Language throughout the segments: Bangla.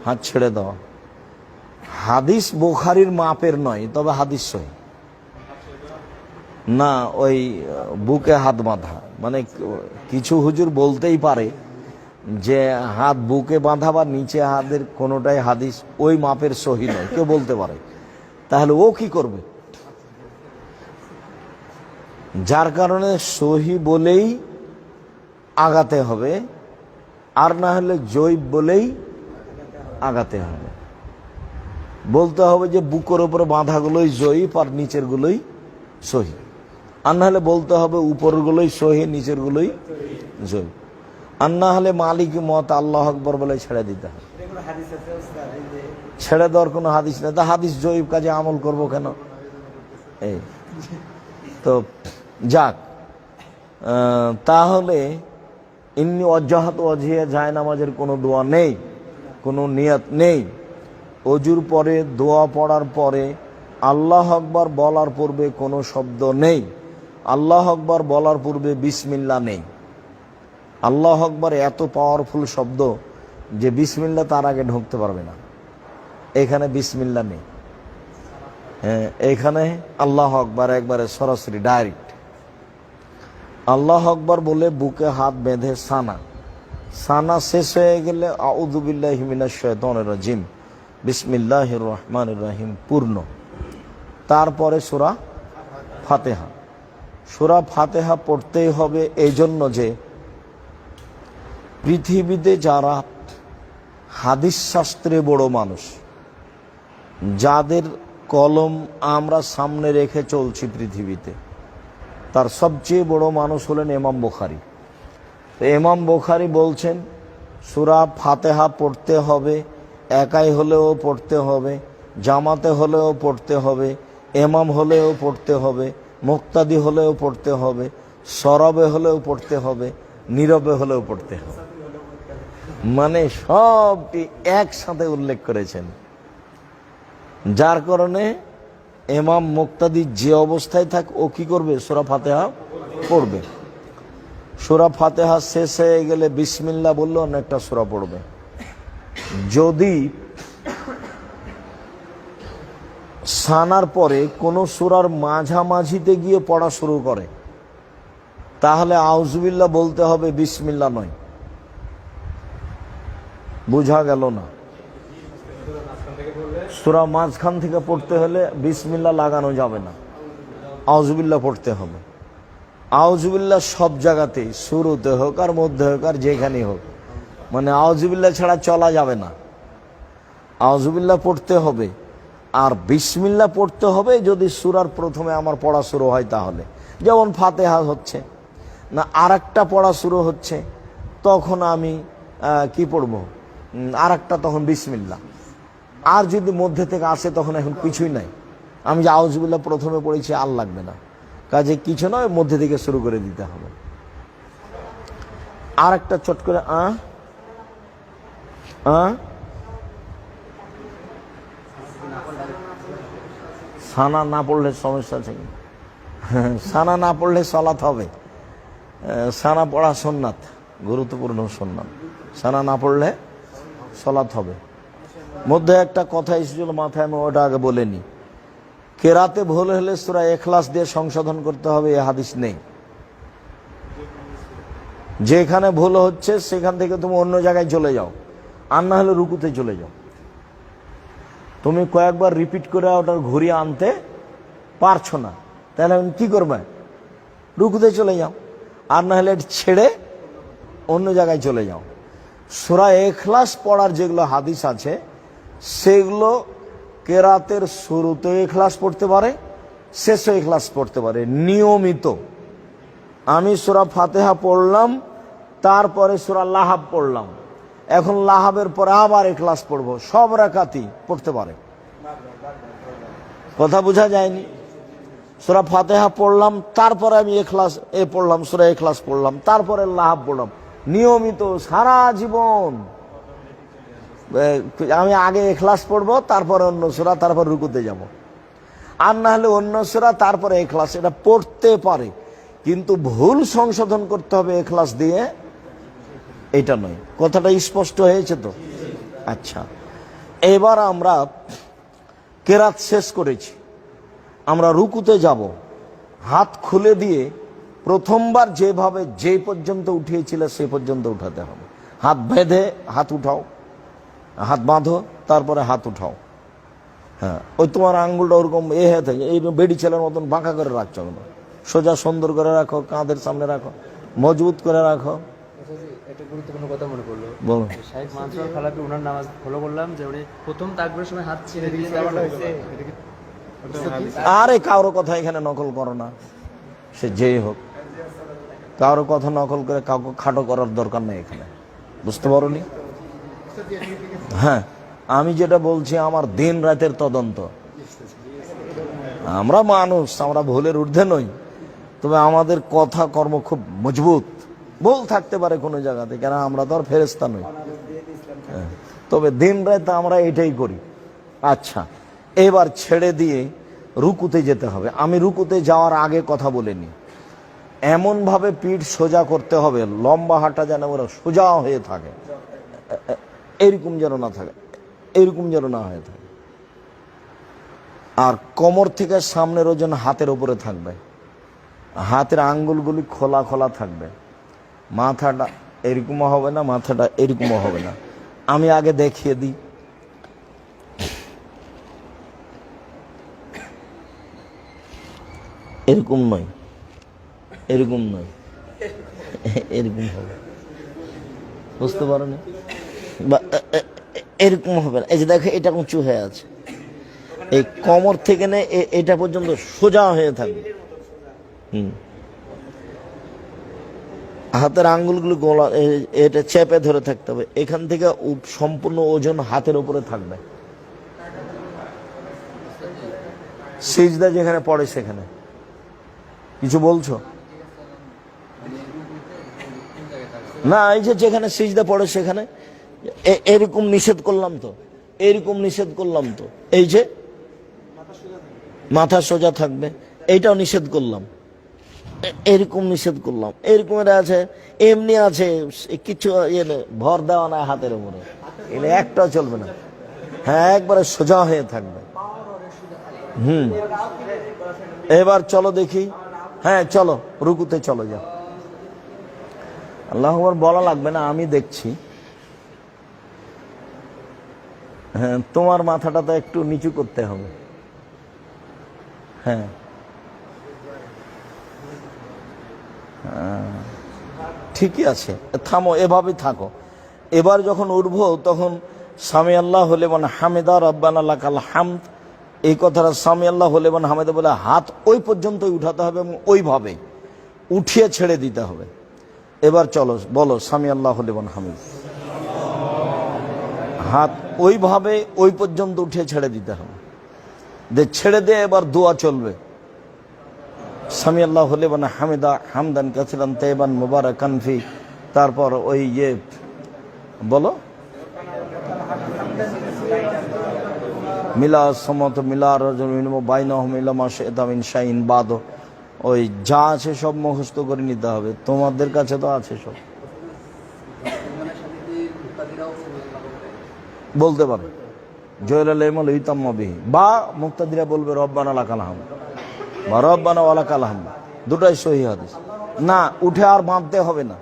হাত ছেড়ে দেওয়া। হাদিস বুখারীর মাপের নয়, তবে হাদিস সহিহ না। ওই বুকে হাত বাঁধা মানে কিছু হুজুর বলতেই পারে যে হাত বুকে বাঁধা বা নিচে হাতের কোনোটাই হাদিস ওই মাপের সহিহ নয়, কেউ বলতে পারে। তাহলে ও কি করবে? যার কারণে সহিহ বলেই আগাতে হবে, আর না হলে জয়ীফ বলেই আগাতে হবে। বলতে হবে যে বুকের উপরে বাঁধাগুলোই জয়ীফ আর নিচের গুলোই সহিহ, আর না হলে বলতে হবে উপরের গুলোই সহিহ নিচের গুলোই জয়ীফ। আর না হলে মালিকি মত আল্লাহ আকবর বলে ছেড়ে দিতে হবে। ছেড়ে দেওয়ার কোনো হাদিস নেই। তা হাদিস জয়ীফ কাজে আমল করব কেন? এই তো যাক, তাহলে ইন্নি ওয়াজ্জাহাতু ওয়াজহিয়া যায় নামাজের কোনো দোয়া নেই, কোনো নিয়ত নেই। অজুর পরে দোয়া পড়ার পরে আল্লাহ আকবার বলার পূর্বে কোনো শব্দ নেই। আল্লাহ আকবার বলার পূর্বে বিসমিল্লাহ নেই। আল্লাহ আকবার এত পাওয়ারফুল শব্দ যে বিসমিল্লাহ তার আগে ঢুকতে পারবে না। এখানে বিসমিল্লাহ নেই। এখানে আল্লাহ আকবার একবারে সরাসরি ডাইরেক্ট। আল্লাহ আকবার বলে বুকে হাত বেঁধে সানা শেষ হয়ে গেলে আউযু বিল্লাহি মিনাশ শাইতানির রাজিম বিসমিল্লাহির রহমানির রহিম পূর্ণ। তারপরে সূরা ফাতিহা। সূরা ফাতিহা পড়তেই হবে এই জন্য যে পৃথিবীতে যারা হাদিস শাস্ত্রে বড় মানুষ, যাদের কলম আমরা সামনে রেখে চলছি পৃথিবীতে, তার সবচেয়ে বড় মানুষ হলেন ইমাম বুখারী। ইমাম বুখারী বলছেন সূরা ফাতিহা পড়তে হবে, একাই হলেও পড়তে হবে, জামাতে হলেও পড়তে হবে, ইমাম হলেও পড়তে হবে, মুক্তাদি হলেও পড়তে হবে, সরবে হলেও পড়তে হবে, নীরবে হলেও পড়তে হবে। মানে সবটি একসাথে উল্লেখ করেছেন। যার কারণে ইমাম মুক্তাদি যে অবস্থায় থাক ও কি করবে? সূরা ফাতিহা পড়বে। সূরা ফাতিহা শেষ হয়ে গেলে বিসমিল্লাহ বললে অনেকটা সূরা পড়বে। যদি সানার পরে কোনো সূরার মাঝামাঝিতে গিয়ে পড়া শুরু করে, তাহলে আউযুবিল্লাহ বলতে হবে, বিসমিল্লাহ নয়। বোঝা গেল না? সূরা মাঝখান থেকে পড়তে হলে বিসমিল্লাহ লাগানো যাবে না, আউযুবিল্লাহ পড়তে হবে। আউযুবিল্লাহ সব জায়গাতেই, শুরুতে হোক আর মধ্যে হোক আর যেখানেই হোক, মানে আউযুবিল্লাহ ছাড়া চলা যাবে না। আউযুবিল্লাহ পড়তে হবে আর বিসমিল্লাহ পড়তে হবে যদি সূরার প্রথমে আমার পড়া শুরু হয় তাহলে। যেমন ফাতিহা হচ্ছে না, আর একটা পড়া শুরু হচ্ছে, তখন আমি কি পড়ব? আর একটা, তখন বিসমিল্লাহ। আর যদি মধ্যে থেকে আসে তখন এখন কিছুই নাই, আমি যে আউযুবিল্লাহ প্রথমে পড়েছি আর লাগবে না, কাজে কিছু নয়, মধ্যে থেকে শুরু করে দিতে হবে। আর একটা চট করে সানা না পড়লে সমস্যা আছে। সানা না পড়লে সালাত হবে। সানা পড়া সুন্নাত, গুরুত্বপূর্ণ সুন্নাত। সানা না পড়লে সালাত হবে। মধ্যে একটা কথা এসেছিল মাথায়, আমি ওটা আগে বলিনি। কেরাতে ভুল হলে সূরা ইখলাস দিয়ে সংশোধন করতে হবে, এ হাদিস নেই। যেখানে ভুল হচ্ছে সেখান থেকে তুমি অন্য জায়গায় চলে যাও, আর না হলে রুকুতে চলে যাও। তুমি কয়েকবার রিপিট করে ওটার ঘুরিয়ে আনতে পারছো না, তাহলে কি করবে? রুকুতে চলে যাও, আর না হলে ছেড়ে অন্য জায়গায় চলে যাও। সূরা ইখলাস পড়ার যেগুলো হাদিস আছে সেগুলো কেরাতের শুরুতে ইখলাস পড়তে পারে, শেষে ইখলাস পড়তে পারে নিয়মিত। আমি সূরা ফাতিহা পড়লাম, তারপরে সূরা লাহাব পড়লাম, এখন লাহাবের পরে আবার ইখলাস পড়বো, সব রাকাতই পড়তে পারে। কথা বোঝা যায়নি? সূরা ফাতিহা পড়লাম, তারপরে আমি ইখলাস পড়লাম, সূরা ইখলাস পড়লাম, তারপরে লাহাব পড়লাম, নিয়মিত সারা জীবন। আমি আগে ইখলাস পড়বো, তারপরে অন্য সূরা, তারপর রুকুতে যাব। আর না হলে অন্য সূরা তারপরে ইখলাস, এটা পড়তে পারে, কিন্তু ভুল সংশোধন করতে হবে ইখলাস দিয়ে, এটা নয়। কথাটা স্পষ্ট হয়েছে তো? আচ্ছা, এবার আমরা কেরাত শেষ করেছি, আমরা রুকুতে যাব। হাত খুলে দিয়ে প্রথমবার যেভাবে যে পর্যন্ত উঠিয়েছিল সে পর্যন্ত উঠাতে হবে। হাত বেঁধে হাত উঠাও, হাত বাঁধো, তারপরে হাত উঠাও। হ্যাঁ, ওই তোমার আঙ্গুলটা ওরকম হয়ে থাকে, এই বেডি ছেলের মতন বাঁকা করে রাখছো না, সোজা সুন্দর করে রাখো, কাঁধের সামনে রাখো, মজবুত করে রাখো। একটা গুরুত্বপূর্ণ কথা মনে পড়লো, বলো। শাইখ মানসুর খালাপি ওনার নামাজ ফলো করলাম যে উনি প্রথম তাকবীরের সময় হাত ছেড়ে দিয়ে আরে কারো কথা এখানে নকল করো না, সে যেই হোক, কারো কথা নকল করে কাউকে খাটো করার দরকার নেই এখানে, বুঝতে পারো নি? হ্যাঁ, আমি যেটা বলছি আমার দিন রাতের তদন্ত। আমরা মানুষ, আমরা ভুলের ঊর্ধ্বে নই, তবে আমাদের কথা কর্ম খুব মজবুত। ভুল থাকতে পারে কোনো জায়গাতে, কেন আমরা তো আর ফেরেশতা নই। তবে দিন রাত আমরা এটাই করি। আচ্ছা, এবার ছেড়ে দিয়ে রুকুতে যেতে হবে। আমি রুকুতে যাওয়ার আগে কথা বলিনি, এমন ভাবে পিঠ সোজা করতে হবে, লম্বা হাঁটা যেন ওরা সোজা হয়ে থাকে, এরকম যেন না থাকে, এরকম যেন না হয়ে থাকে। আর কোমর থেকে সামনের ওজন হাতের উপরে থাকবে, হাতের আঙ্গুলগুলি খোলা খোলা থাকবে, মাথাটা এরকমও হবে না, মাথাটা এরকমও হবে না। আমি আগে দেখিয়ে দিই। এরকম নয়, এরকম নয়, এরকম হবে, বুঝতে পারো না? বা এরকম হবে না। এই যে দেখো, এটা উঁচু হয়ে আছে, এই কোমর থেকে নে এটা পর্যন্ত সোজা হয়ে থাকবে। হাতের আঙ্গুলগুলো গোলা, এটা চেপে ধরে থাকতে হবে। এখান থেকে সম্পূর্ণ ওজন হাতের উপরে থাকবে। সিজদা যেখানে পড়ে সেখানে কিছু বলছো না? এই যে যেখানে সিজদা পড়ে সেখানে এরকম নিষেধ করলাম তো, এরকম নিষেধ করলাম তো। এই যে মাথা সোজা থাকবে, এইটাও নিষেধ করলাম, এরকম নিষেধ করলাম। এরকম আছে, এমনি আছে, কিছু ভর দেওয়া না হাতের উপরে, এটা একটাও চলবে না। হ্যাঁ, একবারে সোজা হয়ে থাকবে। এবার চলো দেখি। হ্যাঁ চলো, রুকুতে চলো, যাও। আল্লাহু আকবার বলা লাগবে না, আমি দেখছি। হ্যাঁ, তোমার মাথাটা তো একটু নিচু করতে হবে। হ্যাঁ, ঠিকই আছে, থামো, এভাবেই থাকো। এবার যখন উঠবো তখন সামি আল্লাহু লিমান হামিদা রব্বানা লাকাল হামদ, এই কথাটা সামি আল্লাহু লিমান হামিদা বলে হাত ওই পর্যন্তই উঠাতে হবে এবং ওইভাবে উঠিয়ে ছেড়ে দিতে হবে। এবার চলো, বলো সামি আল্লাহু লিমান হামিদ। হাত ওইভাবে ওই পর্যন্ত উঠিয়ে ছেড়ে দিতে হবে। ছেড়ে দিয়ে এবার দোয়া চলবে। সামি আল্লাহু লিমান হামিদা হামদান কাসিরান তাইয়িবান মুবারাকান ফি, তারপর ওই বলো মিলা সমত মিলা রাজুল বাইনাহুম ইলা মা শাইতা মিন শাইইন বাদ, ওই যা আছে সব মুখস্থ করে নিতে হবে। তোমাদের কাছে তো আছে সব, বলতে পারো। জয়লাল ইমাল ইতাম্মাবি, বা মুক্তাদিরা বলবে রব্বানা লাকাল হামদ বা রব্বানা ওয়ালাকাল হামদ, দুটাই সহিহ হাদিস। না, উঠে আর বাঁধতে হবে না,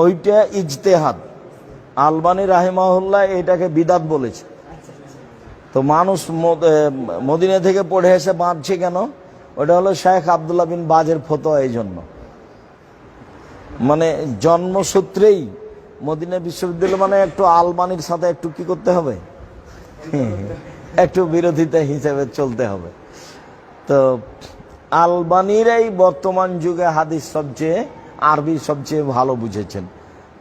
ওইটা ইজতেহাদ। আলবানী রাহিমাহুল্লাহ এটাকে বিদাত বলেছে। তো মানুষ মদিনা থেকে পড়ে এসে বাঁধছে কেন? ওটা হলো শেখ আব্দুল্লাহ বিন বাজের ফতোয়া। এই জন্য মানে জন্মসূত্রেই মদিনা বিশ্ববিদ্যালয় মানে একটু আলবানির সাথে একটু কি করতে হবে, একটু বিরোধিতা হিসেবে চলতে হবে। তো আলবানিরাই বর্তমান যুগে হাদিস সবচেয়ে, আরবি সবচেয়ে ভালো বুঝেছেন।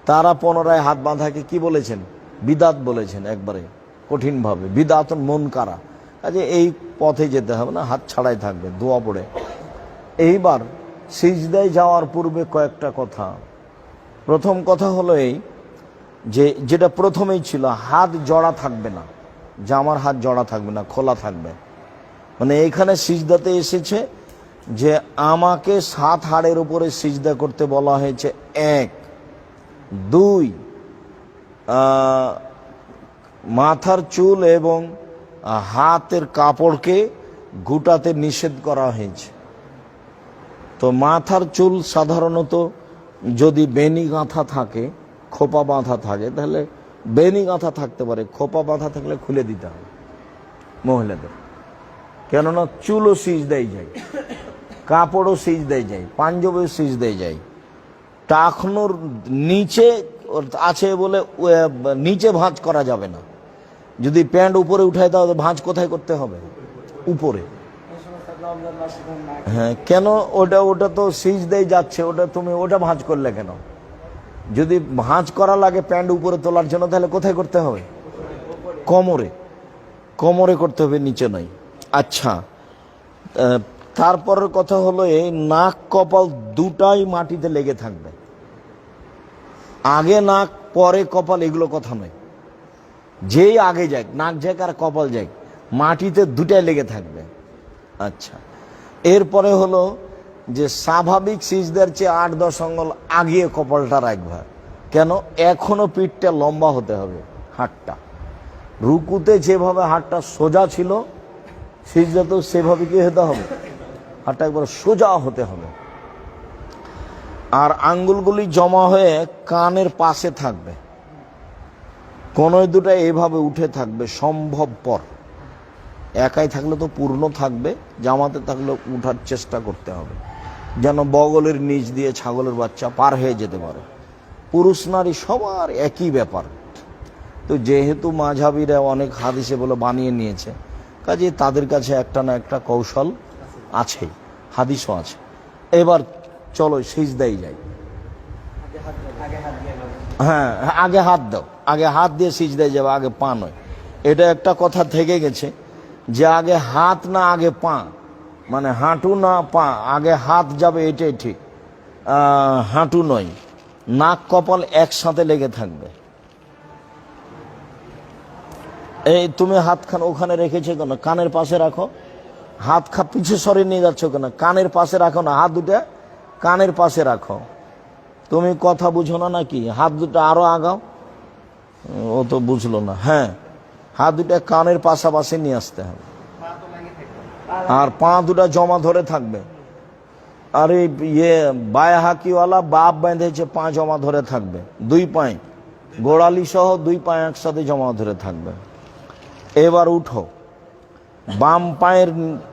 তারা পুনরায় হাত বাঁধাকে কি বলেছেন? বিদাত বলেছেন, একবারে কঠিনভাবে, বিদাতুন মুনকারা। কাজে এই পথে যেতে হবে না, হাত ছাড়াই থাকবে, দোয়া পড়ে। এইবার সিজদায় যাওয়ার পূর্বে কয়েকটা কথা। প্রথম কথা হলো এই যে, যেটা প্রথমেই ছিল, হাত জড়া থাকবে না, জামার হাত জড়া থাকবে না, খোলা থাকবে। মানে এইখানে সিজদাতে এসেছে যে আমাকে 7 হাড়ের উপরে সিজদা করতে বলা হয়েছে। 1, 2, মাথার চুল এবং হাতের কাপড়কে গুটাতে নিষেধ করা হয়েছে। তো মাথার চুল সাধারণত যদি বেনি গাঁথা থাকে, খোপা বাঁধা থাকে, তাহলে বেনি গাঁথা থাকতে পারে, খোপা বাঁধা থাকলে খুলে দিতে হবে মহিলাদের। কেননা চুলও সিজদায় যায়, কাপড়ও সিজদায় যায়, পাঞ্জাবিও সিজদায় যায়। টাকনোর নিচে আছে বলে নিচে ভাঁজ করা যাবে না। যদি প্যান্ট উপরে উঠায় তাহলে ভাঁজ কোথায় করতে হবে? উপরে। হ্যাঁ, কেন? ওটা তো সিজদায় যাচ্ছে, তুমি ওটা ভাঁজ করলে কেন? যদি ভাঁজ করা লাগে প্যান্ট উপরে তোলার জন্য, তাহলে কোথায় করতে হবে? কোমরে। কোমরে করতে হবে, নিচে নয়। আচ্ছা, তারপরের কথা হলো এই নাক কপাল দুটাই মাটিতে লেগে থাকবে। আগে নাক পরে কপাল এগুলো কথা নয়। যেই আগে যাক, নাক যাক আর কপাল যাক, মাটিতে দুটাই লেগে থাকবে। আচ্ছা, এরপরে হলো যে স্বাভাবিক সিজদার চেয়ে 8-10 আঙ্গুল আগিয়ে কপালটা রাখবে। কেন? এখনো পিঠটা লম্বা হতে হবে, হাতটা রুকুতে যেভাবে হাতটা সোজা ছিল, সিজদাতেও সেভাবে কি হতে হবে? হাতটা একবার সোজা হতে হবে। আর আঙ্গুলগুলি জমা হয়ে কানের পাশে থাকবে, কোনোই দুটা এভাবে উঠে থাকবে সম্ভবপর। একাই থাকলে তো পূর্ণ থাকবে, জামাতে থাকলে উঠার চেষ্টা করতে হবে, যেন বগলের নিচ দিয়ে ছাগলের বাচ্চা পার হয়ে যেতে পারে। পুরুষ নারী সবার একই ব্যাপার। তো যেহেতু মাঝহাবিরা অনেক হাদিসে বলে বানিয়ে নিয়েছে, কাজে তাদের কাছে একটা না একটা কৌশল আছে, হাদিসও আছে। এবার চলো সিজদায় যাই। হ্যাঁ, আগে হাত দাও, আগে হাত দিয়ে সিজদায় যাবে, আগে পা নয়। এটা একটা কথা থেকে গেছে যে আগে হাত না আগে পা, মানে হাঁটু না পা, আগে হাত যাবে, এটাই ঠিক। হাঁটু নয়। নাক কপাল একসাথে লেগে থাকবে। এই তুমি হাতখান ওখানে রেখেছো কেন? কানের পাশে রাখো। হাত পিছু সরে নিয়ে যাচ্ছ কেন? কানের পাশে রাখো না, হাত দুটা কানের পাশে রাখো। তুমি কথা বুঝো না নাকি? হাত দুটো আরো আগাও। ও তো বুঝলো না। হ্যাঁ, হাত দুটা কানের পাশাপাশি নিয়ে আসতে হবে, আর পা দুটা জমা ধরে থাকবে। আর বায়া হাকিওয়ালা বাপ বেঁধেছে, পা জমা ধরে থাকবে, দুই পায়ে গোড়ালি সহ দুই পায়ে একসাথে জমা ধরে থাকবে। এবার উঠো, বাম পায়ের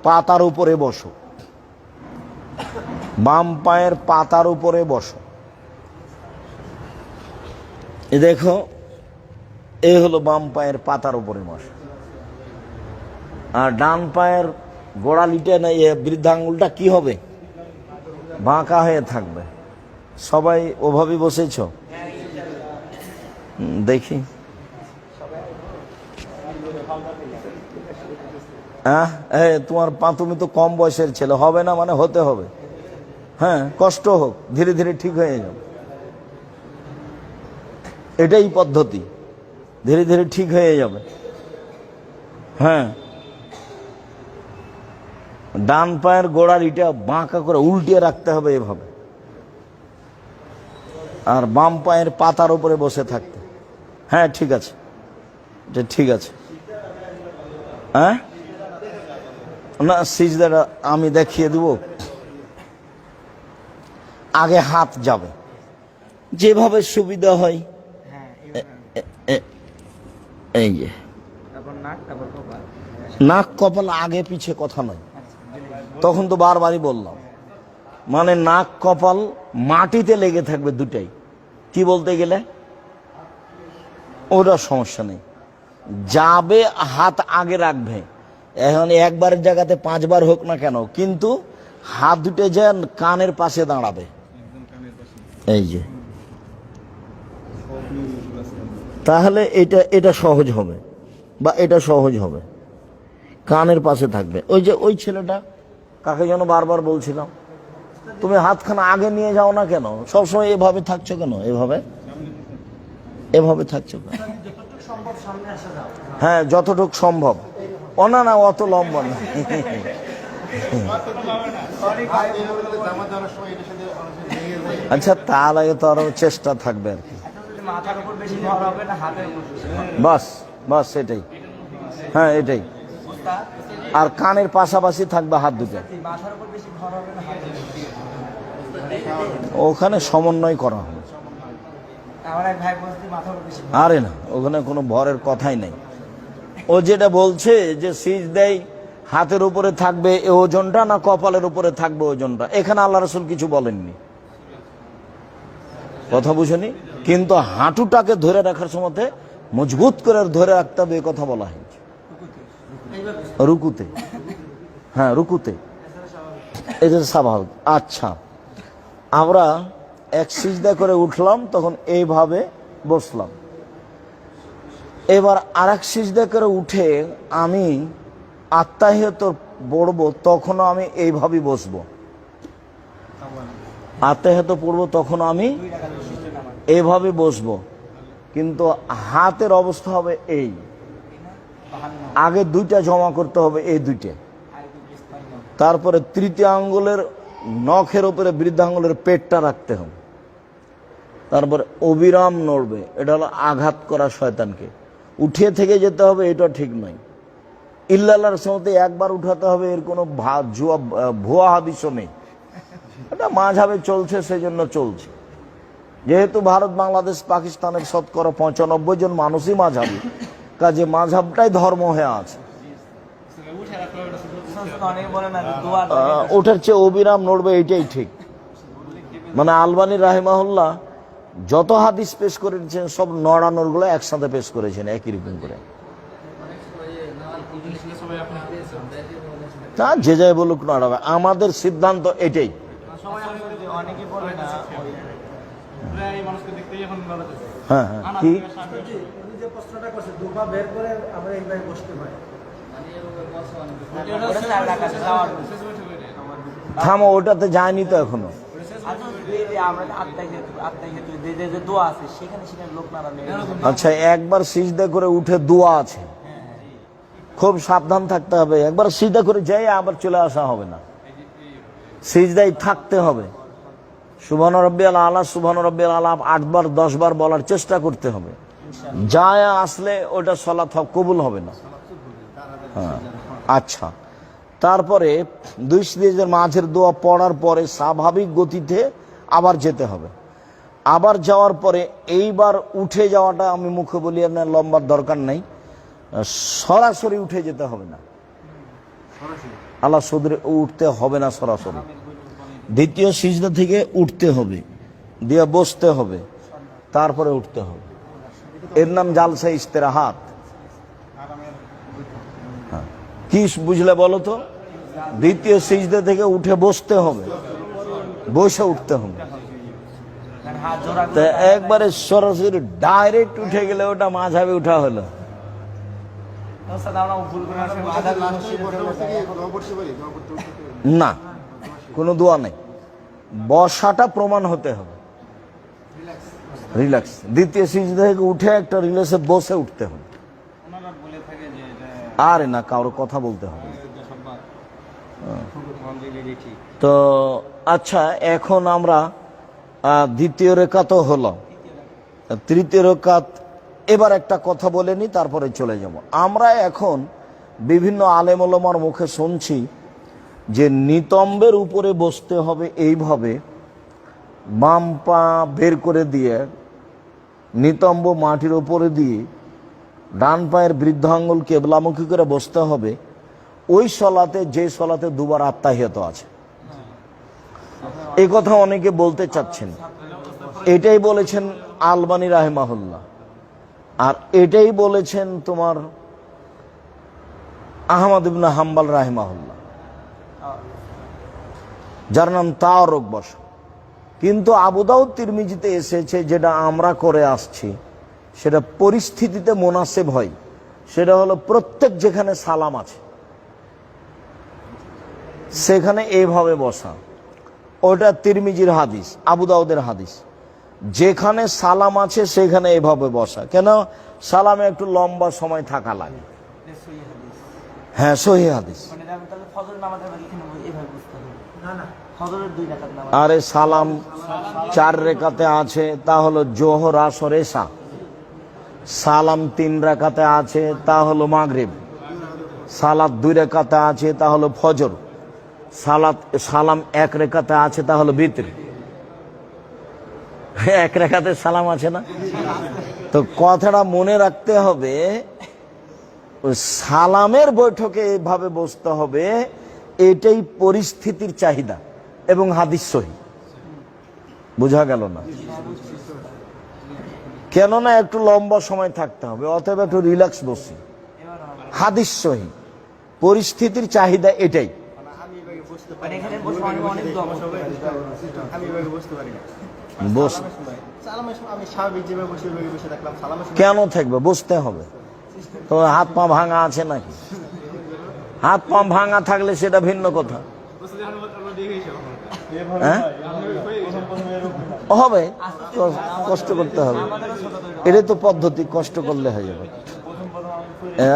পাতার উপরে বসো, বাম পায়ের পাতার উপরে বসো। দেখো, এ হলো বাম পায়ের পাতার উপরে বসো। আর ডান পায়ের গোড়ালিটা না, বৃদ্ধাঙ্গুলটা কি হবে? বাঁকা হয়ে থাকবে। সবাই ওভাবে বসেছ? দেখি। তোমার পা, তুমি তো কম বয়সের ছেলে, হবে না মানে হতে হবে। হ্যাঁ, কষ্ট হোক, ধীরে ধীরে ঠিক হয়ে যাবে। এটাই পদ্ধতি, ধীরে ধীরে ঠিক হয়ে যাবে। হ্যাঁ, ডান পায়ের গোড়ালিটা বাঁকা করে উল্টিয়ে রাখতে হবে এভাবে, আর বাম পায়ের পাতার উপরে বসে থাকতে। হ্যাঁ, ঠিক আছে, এটা ঠিক আছে। হ্যাঁ, না সিজদাটা আমি দেখিয়ে দেব। আগে হাত যাবে, যেভাবে সুবিধা হয়। এই যে নাক কপাল আগে পিছে কথা নয়, তখন তো বারবারই বললাম। মানে নাক কপাল মাটিতে লেগে থাকবে দুটাই। কি বলতে গেলে ওটা সমস্যা নেই, যাবে হাত আগে রাখবে। এখন একবারের জায়গাতে 5 বার হোক না কেন, কিন্তু হাত দুটো যে কানের পাশে দাঁড়াবে। এই যে, তাহলে এটা সহজ হবে, বা এটা সহজ হবে। কানের পাশে থাকবে। ওই যে ওই ছেলেটা, কাকে যেন বারবার বলছিলাম, তুমি হাতখানা আগে নিয়ে যাও না কেন? সবসময় এভাবে থাকছো কেন? এভাবে থাকছো কেন? হ্যাঁ, যতটুকু সম্ভব। না না, অত লম্বা না। আচ্ছা, তাহলে তো আরো চেষ্টা থাকবে আর কি। বাস, বাস সেটাই, হ্যাঁ এটাই। আর কানের পাশাপাশি থাকবে হাত দুটো, মাথার উপর বেশি ভর হবে না হাতের ওখানে সমন্বয় করা হবে। আমার এক ভাই বলছে মাথার উপর বেশি আরে না, ওখানে কোনো ভরের কথাই নেই। ও যেটা বলছে যে সিজদায় হাতের উপরে থাকবে এ ওজনটা না কপালের উপরে থাকবে ওজনটা, এখানে আল্লাহ রাসূল কিছু বলেননি, কথা বুঝেনি। কিন্তু হাঁটুটাকে ধরে রাখার সময় মজবুত করে ধরে রাখতে হবে, এ কথা বলা হয়েছে রুকুতে। হ্যাঁ রুকুতে, এটা স্বাভাবিক। আচ্ছা, আমরা এক সিজদা করে উঠলাম, তখন এইভাবে বসলাম। এবার আর এক সিজদা করে উঠে আমি আত্তাহিয়াত পড়বো, তখনও আমি এইভাবেই বসবো। আত্তাহিয়াত পড়বো তখন আমি এইভাবে বসবো, কিন্তু হাতের অবস্থা হবে এই, আগে দুইটা জমা করতে হবে, এই দুইটা। তারপরে তৃতীয় আঙ্গুলের নখের উপরে বৃদ্ধাঙ্গুলের পেটটা রাখতে হবে। তারপরে অবিরাম নড়বে, এটা হলো আঘাত করা শয়তানকে। উঠিয়ে থেকে যেতে হবে, এটা ঠিক নয়। ইল্লাল্লাহর সমতে একবার উঠাতে হবে, এর কোনো ভুয়া হাদিসও নেই। এটা মাঝাবে চলছে, সেই জন্য চলছে। যেহেতু ভারত, বাংলাদেশ, পাকিস্তানের শতকরা 95 জন মানুষই মাঝাবি, কাজে মাঝাবটাই ধর্ম হয়ে আছে। ওটার চেয়ে অবিরাম নড়বে, এইটাই ঠিক। মানে আলবানী রাহিমাহুল্লাহ যত হাদিস পেশ করেছেন সব নড়ানোর গুলো একসাথে পেশ করেছেন একই রকম করে। তা যে যাই বলুক নড়াবে, আমাদের সিদ্ধান্ত এটাই। হ্যাঁ হ্যাঁ, কি থামো, ওটাতে যায়নি তো এখনো। আচ্ছা, একবার সিজদা করে উঠে দোয়া আছে, খুব সাবধান থাকতে হবে। একবার সিজদা করে যাই আবার চলে আসা হবে না, সিজদায় থাকতে হবে। সুবহান রাব্বিয়াল আলা, সুবহান রাব্বিয়াল আলা 8 বার 10 বার বলার চেষ্টা করতে হবে। যায় আসলে ওটা সালাত কবুল হবে না। হ্যাঁ, আচ্ছা। তারপরে দুই সিজদার মাঝের দোয়া পড়ার পরে স্বাভাবিক গতিতে আবার যেতে হবে। আবার যাওয়ার পরে এইবার উঠে যাওয়াটা আমি মুখে বলি না, লম্বার দরকার নাই, সরাসরি উঠে যেতে হবে না। আল্লাহ সদরে উঠতে হবে না সরাসরি, দ্বিতীয় সিজদা থেকে উঠতে হবে, দিয়ে বসতে হবে, তারপরে উঠতে হবে। এর নাম জালসা ইস্তেরাহাত। কি বুঝলে বলো তো? দ্বিতীয় সিজদা থেকে উঠে বসতে হবে, বসে উঠতে হবে। একবারে সরাসরি ডাইরেক্ট উঠে গেলে ওটা মাঝাবে উঠা হলো। না, কোনো দোয়া নেই, বসাটা প্রমাণ হতে হবে, রিল্যাক্স। দ্বিতীয় সিজদা থেকে উঠে একটা রিল্যাক্সে বসে উঠতে হবে। আরে না, কারো কথা বলতে হবে। তো আচ্ছা, এখন আমরা দ্বিতীয় রেখাত হলো, তৃতীয় রেখাত এবার একটা কথা বলে নি, তারপরে চলে যাব। আমরা এখন বিভিন্ন আলেম ওলামার মুখে শুনছি যে নিতম্বের উপরে বসতে হবে এইভাবে, বাম পা বের করে দিয়ে নিতম্ব মাটির উপরে দিয়ে ডান পায়ের বৃদ্ধাঙ্গুল কেবলামুখী করে বসতে হবে। ওই সলাতে, যে সলাতে দুবার আত্তাহিয়াত আছে, এই কথা অনেকে বলতে চাচ্ছেন। এটাই বলেছেন আলবানী রাহিমাহুল্লাহ, আর এটাই বলেছেন তোমার আহমদ ইবনে হাম্বল রাহিমাহুল্লাহ, যার নাম তাওয়ারুক বস। কিন্তু আবু দাউদ তিরমিজিতে এসেছে, যেটা আমরা করে আসছি, সেটা পরিস্থিতিতে মুনাসিব হয়। সেটা হলো প্রত্যেক যেখানে সালাম আছে সেখানে এইভাবে বসা। ওটা তিরমিজির হাদিস, আবু দাউদের হাদিস। যেখানে সালাম আছে সেখানে এইভাবে বসা। কেন? সালামে একটু লম্বা সময় থাকা লাগে। হ্যাঁ, সহিহ হাদিস। আরে সালাম 4 রেখাতে আছে, তা হলো জোহর, আসর, এশা। সালাম 3 রাকাতে আছে তা হলো মাগরিব, সালাত 2 রাকাতে আছে তা হলো ফজর, সালাম 1 রাকাতে আছে তা হলো বিতর। 1 রাকাতে সালাম আছে না? তো কথাটা মনে রাখতে হবে, ওই সালামের বৈঠকে এইভাবে বসতে হবে, এটাই পরিস্থিতির চাহিদা এবং হাদিস সহি। বোঝা গেল না? কেননা একটু লম্বা সময় থাকতে হবে, অথবা একটু রিল্যাক্স বসি। হাদিস সহি, পরিস্থিতির চাহিদা এটাই। কেন থাকবে? বসতে হবে তো। হাত পা ভাঙা আছে নাকি? হাত পা ভাঙা থাকলে সেটা ভিন্ন কথা। হ্যাঁ, হবে, কষ্ট করতে হবে, এটাই তো পদ্ধতি, কষ্ট করলে হয়ে যাবে।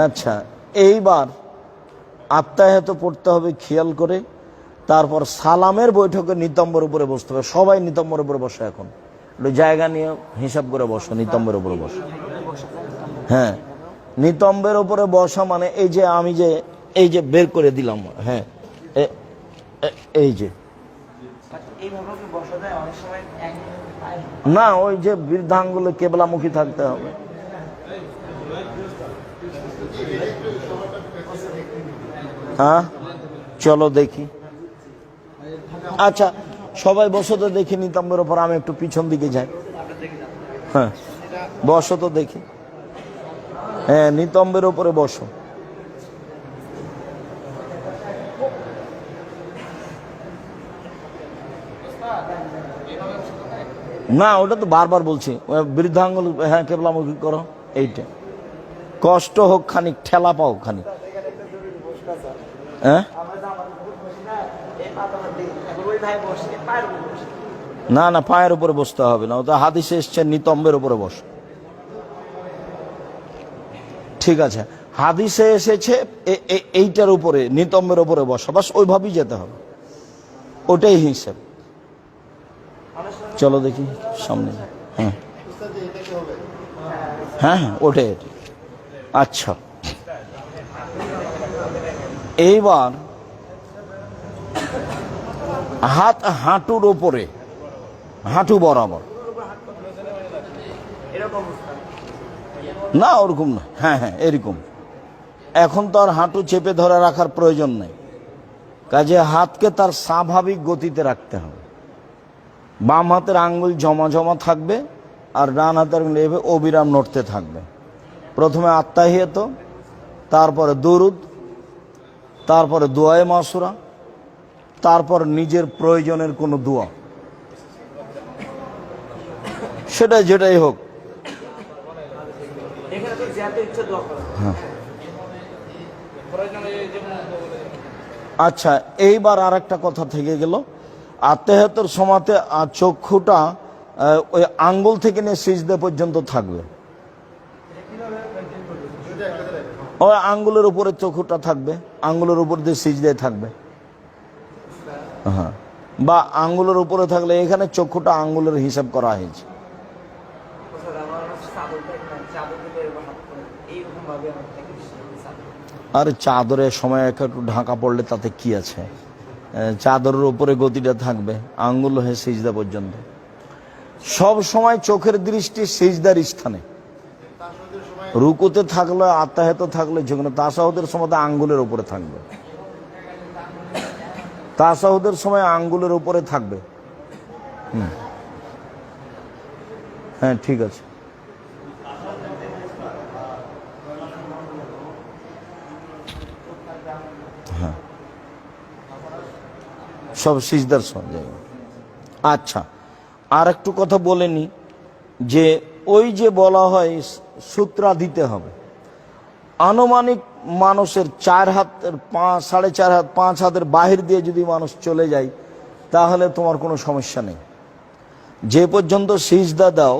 আচ্ছা, এইবার আত্মায়াত পড়তে হবে খেয়াল করে, তারপর সালামের বৈঠকে নিতম্বের উপরে বসতে হবে। সবাই নিতম্বের উপরে বসে, এখন একটু জায়গা নিয়ে হিসাব করে বসো, নিতম্বের উপরে বসো। হ্যাঁ, নিতম্বের উপরে বসা মানে এই যে আমি যে এই যে বের করে দিলাম, হ্যাঁ এই যে না, ওই যে বৃদ্ধাঙ্গুলে কেবলামুখী থাকতে হবে। হ্যাঁ, চলো দেখি। আচ্ছা, সবাই বসো তো দেখি নিতম্বের ওপর, আমি একটু পিছন দিকে যাই। হ্যাঁ, বসো তো দেখি। হ্যাঁ, নিতম্বের ওপরে বসো। না, ওটা তো বারবার বলছি, বৃদ্ধাঙ্গুল, হ্যাঁ কেবলামুখী করো, এইটা। কষ্ট হোক খানিক, ঠেলা পাও খানিক। হ্যাঁ, না না, পায়ের উপরে বসতে হবে না, ওটা হাদিসে এসছে নিতম্বের উপরে বস। ঠিক আছে, হাদিসে এসেছে এইটার উপরে, নিতম্বের উপরে বসা, বাস ওইভাবেই যেতে হবে, ওটাই হিসেব। চলো দেখি সামনে। হ্যাঁ হ্যাঁ হ্যাঁ, ওটাই। আচ্ছা, এইবার হাত হাঁটুর ওপরে, হাঁটু বরাবর না, ওরকম না। হ্যাঁ হ্যাঁ, এরকম। এখন তো আর হাঁটু চেপে ধরে রাখার প্রয়োজন নেই, কাজে হাতকে তার স্বাভাবিক গতিতে রাখতে হবে। বাম হাতের আঙ্গুল জমা জমা থাকবে, আর ডান হাতের আঙ্গুল এভাবে অবিরাম নড়তে থাকবে। প্রথমে আত্তাহিয়াত, তারপরে দুরুদ, তারপরে দোয়ায়ে মাসুরা, তারপর নিজের প্রয়োজনের কোনো দোয়া, সেটা যেটাই হোক। আচ্ছা, এইবার আর একটা কথা থেকে গেল, আত্তাহিয়াতের সময়তে চক্ষুটা ওই আঙ্গুল থেকে নিয়ে সিজদা পর্যন্ত থাকবে। ওই আঙ্গুলের উপরে চক্ষুটা থাকবে, আঙ্গুলের উপর দিয়ে সিজদায় থাকবে। হ্যাঁ, বা আঙ্গুলের উপরে থাকলে এখানে চক্ষুটা আঙ্গুলের হিসাব করা হয়েছে। আর চাদরের সময় একটু ঢাকা পড়লে তাতে কি আছে, চাদরের উপরে গতিটা থাকবে, আঙ্গুল হয়ে সিজদা পর্যন্ত। সব সময় চোখের দৃষ্টি সিজদার স্থানে, রুকুতে থাকলে, আত্তাহিয়াতে থাকলে, যেখানে তাশাহুদের সময় আঙ্গুলের উপরে থাকবে, তাশাহুদের সময় আঙ্গুলের উপরে থাকবে। হ্যাঁ, ঠিক আছে। হ্যাঁ, সব সিজদার সময়। আচ্ছা, আর একটু কথা বলে নি, যে ওই যে বলা হয় সূত্রা দিতে হবে, আনুমানিক মানুষের 4 হাতের 4.5 হাত 5 হাতের বাহির দিয়ে যদি মানুষ চলে যায়, তাহলে তোমার কোনো সমস্যা নেই। যে পর্যন্ত সিজদা দাও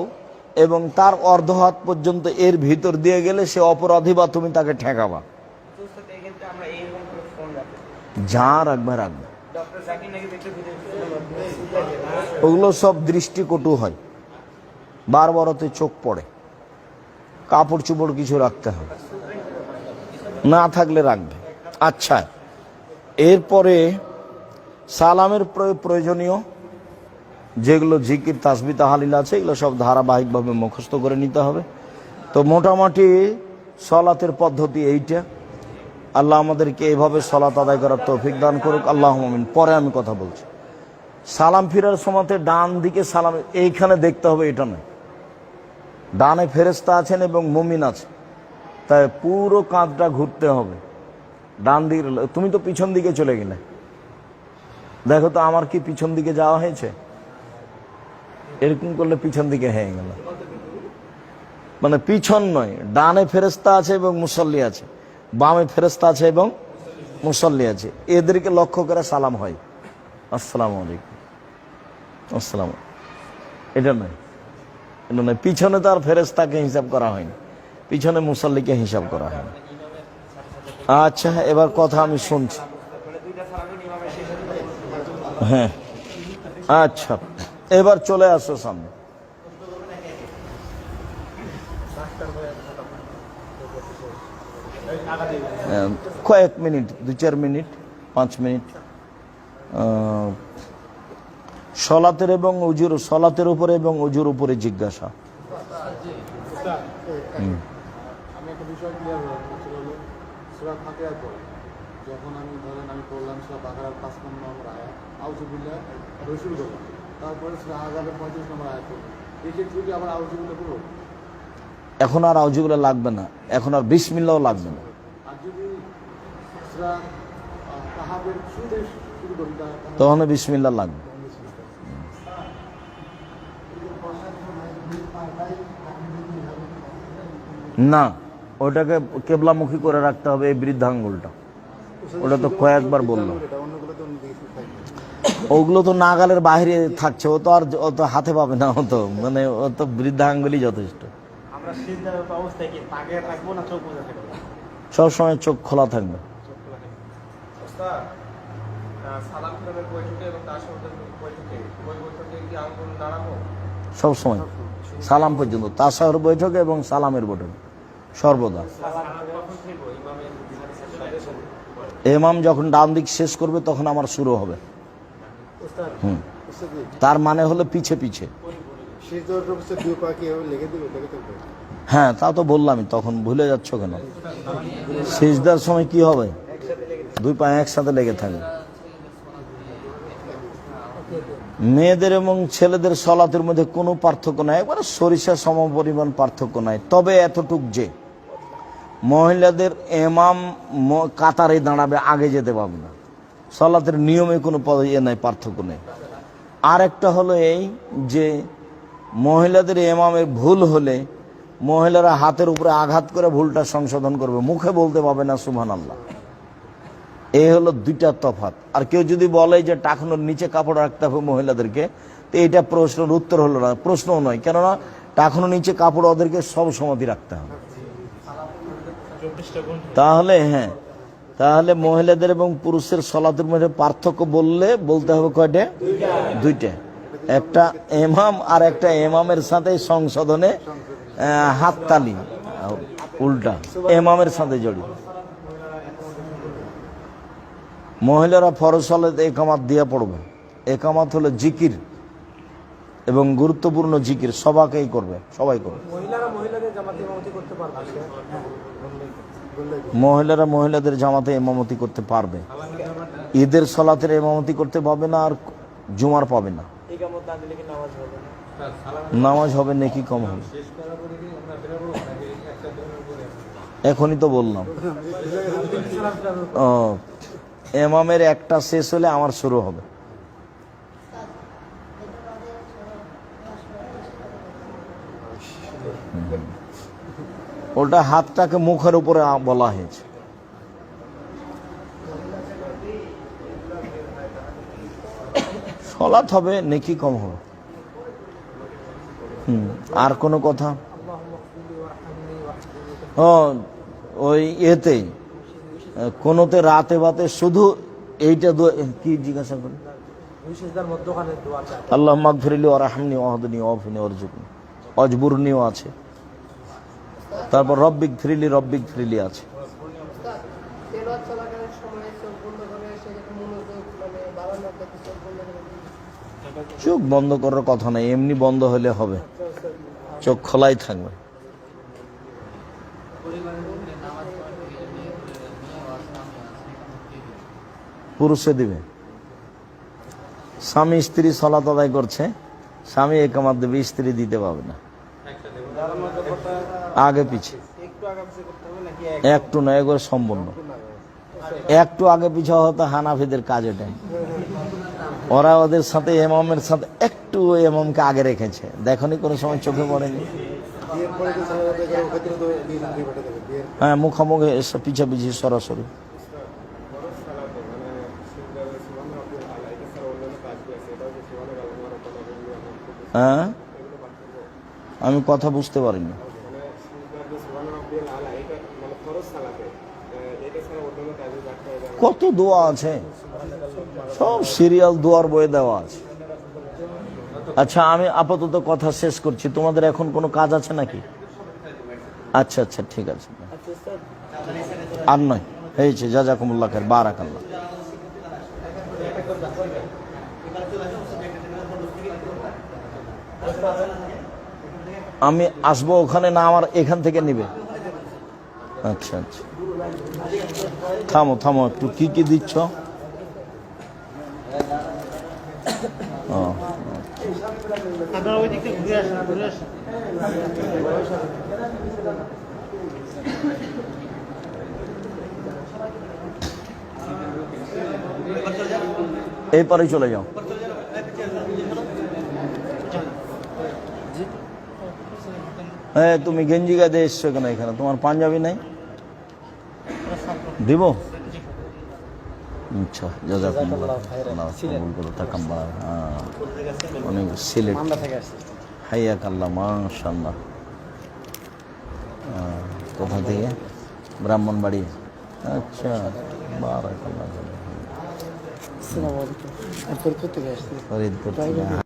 এবং তার অর্ধ হাত পর্যন্ত এর ভিতর দিয়ে গেলে সে অপরাধী, বা তুমি তাকে ঠেকাবা। যা রাখবে রাখবে, ওগুলো সব দৃষ্টিকটু হয়, বারবারতে চোখ পড়ে। কাপড় চোপড় কিছু রাখতে হবে, না থাকলে রাখবে। আচ্ছা, এরপরে সালামের প্রয়োজনীয় যেগুলো জিকির তাসবিহ তাহলিল আছে এগুলো সব ধারাবাহিকভাবে মুখস্থ করে নিতে হবে। তো মোটামুটি সলাতের পদ্ধতি এইটা। আল্লাহ আমাদেরকে এইভাবে সলাত আদায় করার তৌফিক দান করুক, আল্লাহুম্মা আমিন। পরে আমি কথা বলছি। সালাম ফিরার সময়তে ডান দিকে সালাম এইখানে দেখতে হবে, এটা নয়। ডানে ফেরেশতা আছেন এবং মুমিন আছে, তাই পুরো কাঁধটা ঘুরতে হবে ডান দিকে। তুমি তো পিছন দিকে চলে গেলে, দেখো তো আমার কি পিছন দিকে যাওয়া হয়েছে? এরকম করলে পিছন দিকে হয়ে গেল, মানে পিছন নয়, ডানে ফেরেশতা আছে এবং মুসল্লি আছে, বামে ফেরেশতা আছে এবং মুসল্লি আছে, এদেরকে লক্ষ্য করে সালাম হয়, আসসালামু আলাইকুম, আসসালাম। এটা নয়, এটা নয়। পিছনে তো আর ফেরেশতাকে হিসাব করা হয়নি, পিছনে মুসল্লিকে হিসাব করা হয়নি। আচ্ছা, এবার কথা আমি শুনছি। হ্যাঁ, আচ্ছা, এবার চলে আসো সামনে। কয়েক মিনিট, 2-4 মিনিট, 5 মিনিট। সলাতের এবং উজুর, সলাতের উপরে এবং উজুর উপরে জিজ্ঞাসা। আমি একটা বিষয় ক্লিয়ার হলো, সূরা ফাতিহার পরে যখন আমি ধরেন আমি পড়লাম সূরা বাকারার 5 নম্বর আয়াত, আউযুবিল্লাহ পড়ে শুরু করলাম, তারপরে সূরা আযাবের 35 নম্বর আয়াত পড়লাম, এই ক্ষেত্রে কি আবার আউযুবিল্লাহ পড়ব? এখন আর আউযুবিল্লাহ লাগবে না, এখন আর বিসমিল্লাহও লাগবে না। আর যদি সূরা কাহাফের শুরুতে শুরু করি তখন বিসমিল্লাহ লাগবে না। ওটাকে কেবলামুখী করে রাখতে হবে, এই বৃদ্ধাঙ্গুলটা, ওটা তো কয়েকবার বললাম। ওগুলো তো নাগালের বাইরে থাকছে, ও তো আর ও তো হাতে পাবে না, ও তো মানে ও তো বৃদ্ধাঙ্গুলই যথেষ্ট। আমরা সিজদার অবস্থায় কি তাকে রাখবো না চোখ বুজে থাকবো? সবসময় চোখ খোলা থাকবে। সালাম ফিরানোর বৈঠকে এবং তাশাহুদের বৈঠকে ওই বৈঠকে কি আঙ্গুল নাড়াবো? সবসময় সালাম পর্যন্ত, তাশাহুর বৈঠকে এবং সালামের বৈঠকে সর্বদা। ইমাম যখন ডান দিক শেষ করবে তখন আমার শুরু হবে। তার মানে হলো পিছে পিছে। হ্যাঁ, তা তো বললামই, তখন ভুলে যাচ্ছ কেন? সিজদার সময় কি হবে? 2 পা একসাথে লেগে থাকবে। মেয়েদের এবং ছেলেদের সলাতের মধ্যে কোনো পার্থক্য নাই, একবারে সরিষা সমপরিমাণ পার্থক্য নাই। তবে এতটুক যে মহিলাদের ইমাম কাতারে দাঁড়াবে, আগে যেতে পারবে না। সলাতের নিয়মে কোনো নাই, পার্থক্য নেই। আর একটা হলো এই যে মহিলাদের ইমামের ভুল হলে মহিলারা হাতের উপরে আঘাত করে ভুলটা সংশোধন করবে, মুখে বলতে পারবে না সুবহানাল্লাহ। এই হলো 2টা তফাৎ। আর কেউ যদি বলে যে টাকনোর নিচে কাপড় রাখতে হবে মহিলাদেরকে, তো এটা প্রশ্নের উত্তর হলো না, প্রশ্নও নয়, কেননা টাকনোর নিচে কাপড় ওদেরকে সব সময়ই রাখতে হবে। তাহলে হ্যাঁ, তাহলে মহিলাদের এবং পুরুষের সলাতের মধ্যে পার্থক্য বলতে হবে কয়টা? 2টা। একটা ইমাম আর একটা ইমামের সাথে সংশোধনে হাততালি, উল্টা ইমামের সাথে জড়িত। মহিলারা ফরজ সালাতে একামাত দিয়ে পড়বে। একামাত হলো জিকির এবং গুরুত্বপূর্ণ জিকির, সবাই করবে। মহিলারা মহিলাদের জামাতে ইমামতি করতে পারবে? মহিলারা মহিলাদের জামাতে ইমামতি করতে পারবে, ঈদের সলাতের ইমামতি করতে পারবে না, আর জুমার পাবে না। নামাজ হবে, নেকি কম হবে। এখনই তো বললাম, ইমামের একটা শেষ হলে আমার শুরু হবে। ওটা হাতটাকে মুখের উপরে বলা হয়েছে। সলাত হবে, নেকি কম হবে। আর কোনো কথা? ওই এতে কোনোতে রাতে বাতে শুধু এইটা কি জিজ্ঞাসা করি? আল্লাহ মাগফিরলি ওয়া রাহমনি ওয়া হদনি ওয়া আফিনি ওয়ারজুকনি, অজবুরনিও আছে। তারপর রব্বিক ফ্রিলি আছে। তেলাওয়াত চলাকালীন সময়ে চোখ বন্ধ করে সেক্ষেত্রে মনোযোগ মানে বাড়ানোর ক্ষেত্রে চোখ বন্ধ করে চোখ বন্ধ করার কথা নাই, এমনি বন্ধ হলে হবে, চোখ খোলাই থাকবে। পুরুষে দিবে, স্বামী স্ত্রী সালাত আদায় করছে, স্বামী একামাত দেবে, স্ত্রী দিতে পারবে না। আগে পিছে একটু না, এগুলো সম্পূর্ণ একটু আগে পিছে হতো হানাফিদের কাজ এটাই। ওরা ওদের সাথে ইমামের সাথে একটু ইমামকে আগে রেখেছে, দেখনি কোনো সময় চোখে পড়েনি। বিয়ের পরে কি সালাত আদায় করে ওক্ষেত্রে তো বিয়ে ঘুরিয়ে পাঠাতে হবে বিয়ের হ্যাঁ, মুখামুখি এসে পিছাপিছি সরাসরি। হ্যাঁ, আমি কথা বুঝতে পারিনি। কত দোয়া আছে, সব সিরিয়াল দোয়ার বইয়ে দেওয়া আছে। আচ্ছা, আমি আপাতত কথা শেষ করছি, তোমাদের এখন কোনো কাজ আছে নাকি? আচ্ছা আচ্ছা, ঠিক আছে, আর নয়, হয়েছে। জাজাকুমুল্লাহ খায়ের, বারাকাল্লাহ। আমি আসবো ওখানে না, আমার এখান থেকে নিবে? আচ্ছা আচ্ছা, থামো থামো একটু, কি কি দিচ্ছ? ও, এই পারে চলে যাও। হ্যাঁ, তুমি গেঞ্জি গায়ে দিয়ে এসছো কেন এখানে? তোমার পাঞ্জাবি নাই? দিব? আচ্ছা, জাযাকুমুল্লাহ তাকাব্বাল। অনেক সিলেট, হাইয়াকাল্লাহ, মাশাআল্লাহ। কোথা থেকে? ব্রাহ্মণবাড়ি। আচ্ছা, বারাকাল্লাহ। আসসালামু আলাইকুম। ফরিদপুর থেকে আসছি। ফরিদপুর থেকে।